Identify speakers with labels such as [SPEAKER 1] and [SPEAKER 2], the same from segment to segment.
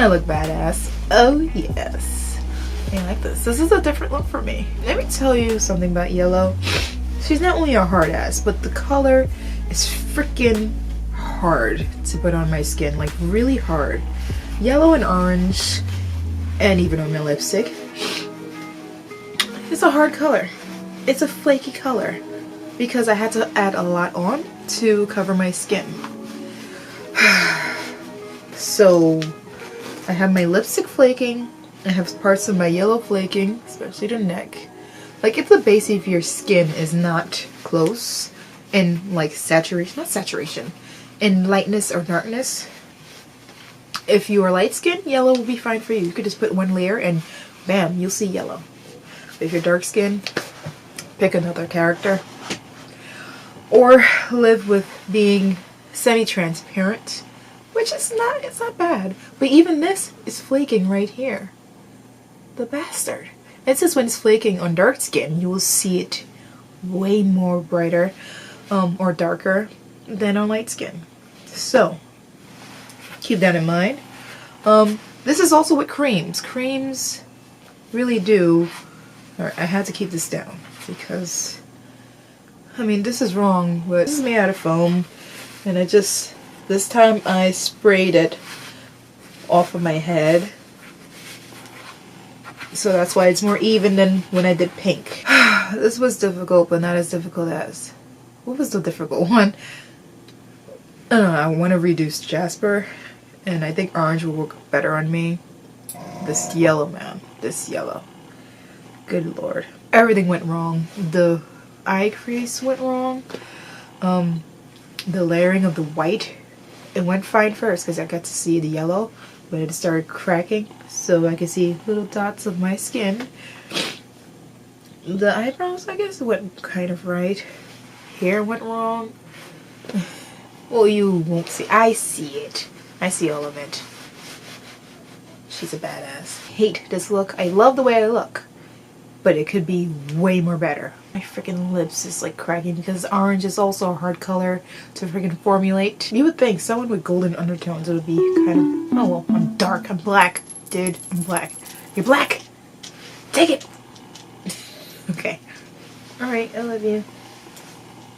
[SPEAKER 1] I look badass. Oh yes. I like this. This is a different look for me. Let me tell you something about Yellow. She's not only a hard ass, but the color is freaking hard to put on my skin. Like really hard. Yellow and orange, and even on my lipstick. It's a hard color. It's a flaky color. Because I had to add a lot on to cover my skin. So I have my lipstick flaking. I have parts of my yellow flaking, especially the neck. Like if the base of your skin is not close in like saturation, not saturation, in lightness or darkness. If you are light skin, yellow will be fine for you. You could just put one layer and bam, you'll see yellow. If you're dark skin, pick another character. Or live with being semi-transparent, which is not, it's not bad. But even this is flaking right here. The bastard. It's just when it's flaking on dark skin, you will see it way more brighter or darker than on light skin. So, keep that in mind. This is also with creams. Creams really do. Alright, I had to keep this down because, I mean, this is wrong, but this is made out of foam. And I just, this time I sprayed it off of my head. So that's why it's more even than when I did pink. This was difficult, but not as difficult as... What was the difficult one? I don't know, I want to reduce Jasper. And I think orange will work better on me. This yellow, man. This yellow. Good lord. Everything went wrong. The eye crease went wrong. The layering of the white, it went fine first because I got to see the yellow, but it started cracking so I could see little dots of my skin. The eyebrows, I guess, went kind of right. Hair went wrong. Well, you won't see. I see it. I see all of it. She's a badass. Hate this look. I love the way I look, but it could be way more better. My freaking lips is like cracking because orange is also a hard color to freaking formulate. You would think someone with golden undertones would be kind of, oh well, I'm dark, I'm black. Dude, I'm black. You're black! Take it! Okay. Alright, I love you.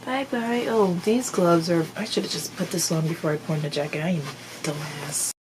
[SPEAKER 1] Bye bye. Oh, these gloves are, I should have just put this on before I put on the jacket. I am a dumbass.